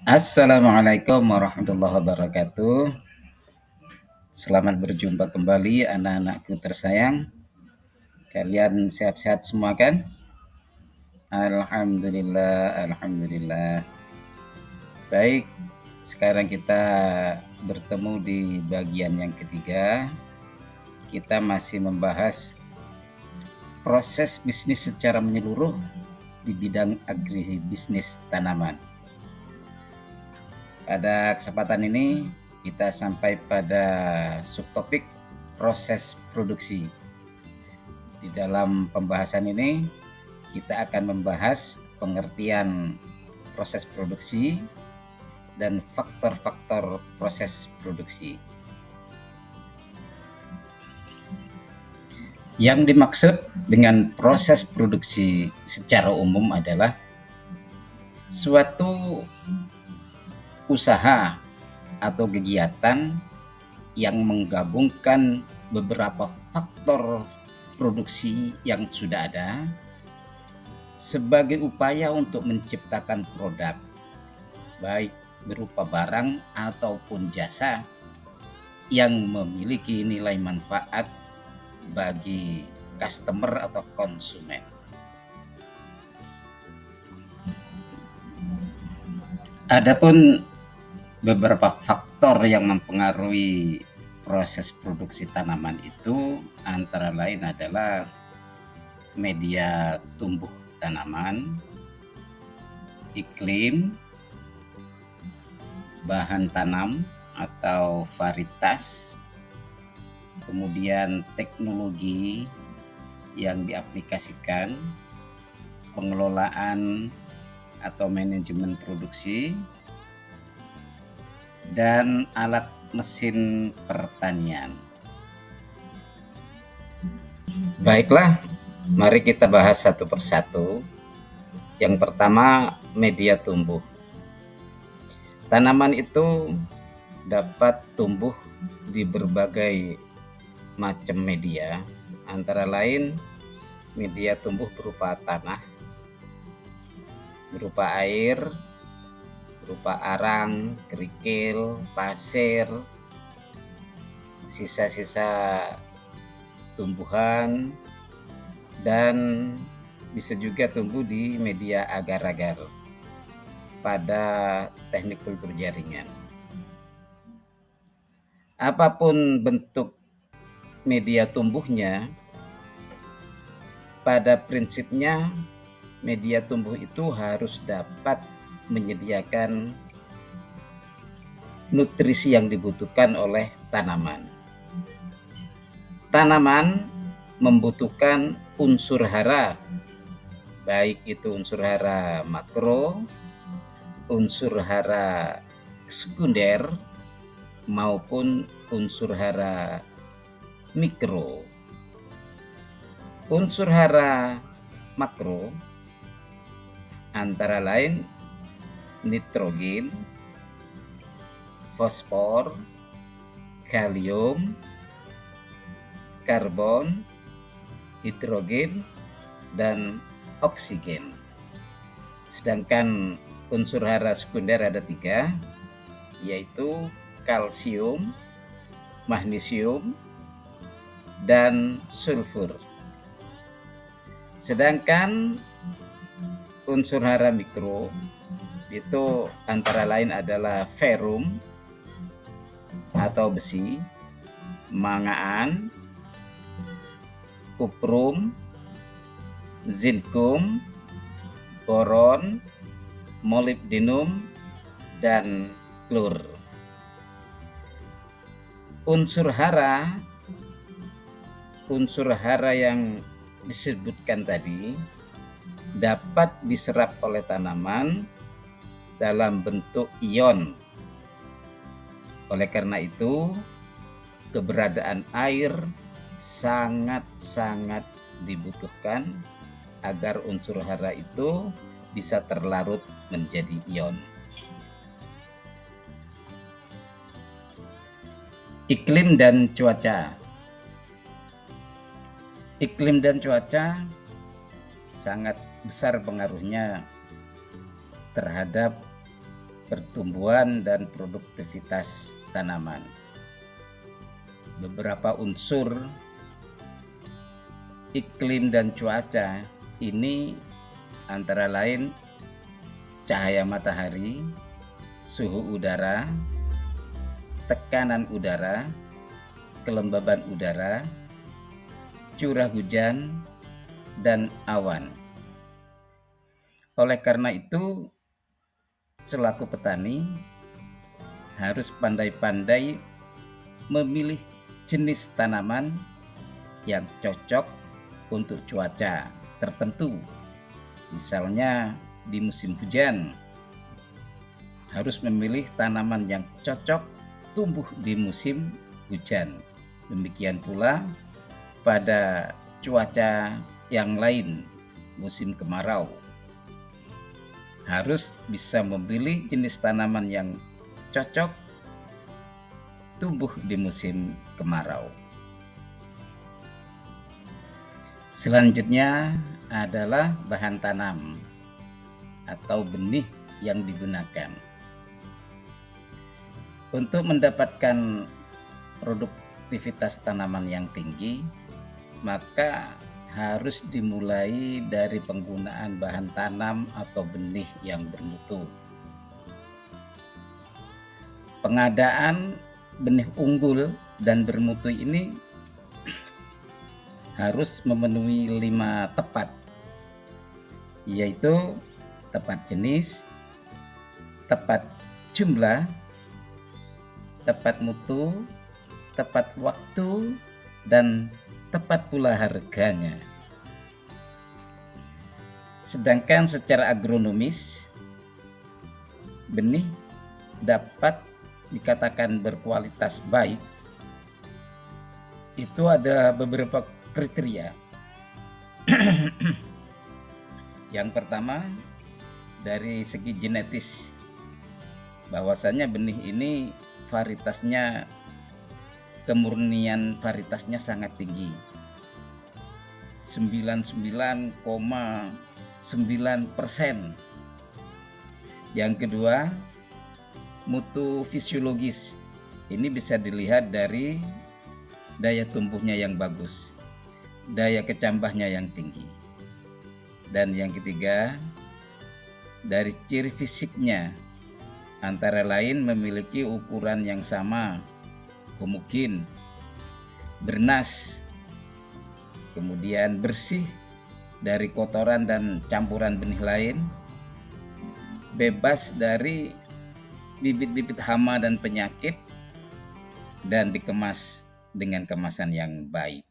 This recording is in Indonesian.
Assalamualaikum warahmatullahi wabarakatuh. Selamat berjumpa kembali anak-anakku tersayang. Kalian sehat-sehat semua kan? Alhamdulillah, alhamdulillah. Baik, sekarang kita bertemu di bagian yang ketiga. Kita masih membahas proses bisnis secara menyeluruh di bidang agribisnis tanaman. Pada kesempatan ini kita sampai pada subtopik proses produksi. Di dalam pembahasan ini kita akan membahas pengertian proses produksi dan faktor-faktor proses produksi. Yang dimaksud dengan proses produksi secara umum adalah suatu usaha atau kegiatan yang menggabungkan beberapa faktor produksi yang sudah ada sebagai upaya untuk menciptakan produk, baik berupa barang ataupun jasa yang memiliki nilai manfaat bagi customer atau konsumen. Adapun beberapa faktor yang mempengaruhi proses produksi tanaman itu antara lain adalah media tumbuh tanaman, iklim, bahan tanam atau varietas, kemudian teknologi yang diaplikasikan, pengelolaan atau manajemen produksi, dan alat mesin pertanian. Baiklah, mari kita bahas satu persatu. Yang pertama, media tumbuh. Tanaman itu dapat tumbuh di berbagai macam media, antara lain media tumbuh berupa tanah, berupa air, berupa arang, kerikil, pasir, sisa-sisa tumbuhan, dan bisa juga tumbuh di media agar-agar pada teknik kultur jaringan. Apapun bentuk media tumbuhnya, pada prinsipnya media tumbuh itu harus dapat menyediakan nutrisi yang dibutuhkan oleh tanaman. Tanaman membutuhkan unsur hara, baik itu unsur hara makro, unsur hara sekunder, maupun unsur hara mikro. Unsur hara makro antara lain nitrogen, fosfor, kalium, karbon, hidrogen, dan oksigen. Sedangkan unsur hara sekunder ada 3, yaitu kalsium, magnesium, dan sulfur. Sedangkan unsur hara mikro itu antara lain adalah ferum atau besi, mangaan, kuprum, zinkum, boron, molibdenum, dan klor. Unsur hara yang disebutkan tadi dapat diserap oleh tanaman dalam bentuk ion. Oleh karena itu, keberadaan air sangat-sangat dibutuhkan agar unsur hara itu bisa terlarut menjadi ion. Iklim dan cuaca. Iklim dan cuaca sangat besar pengaruhnya terhadap pertumbuhan dan produktivitas tanaman. Beberapa unsur iklim dan cuaca ini antara lain cahaya matahari, suhu udara, tekanan udara, kelembaban udara, curah hujan, dan awan. Oleh karena itu, selaku petani harus pandai-pandai memilih jenis tanaman yang cocok untuk cuaca tertentu. Misalnya di musim hujan, harus memilih tanaman yang cocok tumbuh di musim hujan. Demikian pula pada cuaca yang lain, musim kemarau, harus bisa memilih jenis tanaman yang cocok tumbuh di musim kemarau. Selanjutnya adalah bahan tanam atau benih yang digunakan. Untuk mendapatkan produktivitas tanaman yang tinggi, maka harus dimulai dari penggunaan bahan tanam atau benih yang bermutu. Pengadaan benih unggul dan bermutu ini harus memenuhi 5 tepat, yaitu tepat jenis, tepat jumlah, tepat mutu, tepat waktu, dan tepat pula harganya. Sedangkan secara agronomis, benih dapat dikatakan berkualitas baik. Itu ada beberapa kriteria. Yang pertama, dari segi genetis, bahwasanya benih ini varietasnya, kemurnian varietasnya sangat tinggi, 99,9%. Yang kedua, mutu fisiologis. Ini bisa dilihat dari daya tumbuhnya yang bagus, daya kecambahnya yang tinggi. Dan yang ketiga, dari ciri fisiknya, antara lain memiliki ukuran yang sama, homogen, bernas, kemudian bersih dari kotoran dan campuran benih lain, bebas dari bibit-bibit hama dan penyakit, dan dikemas dengan kemasan yang baik.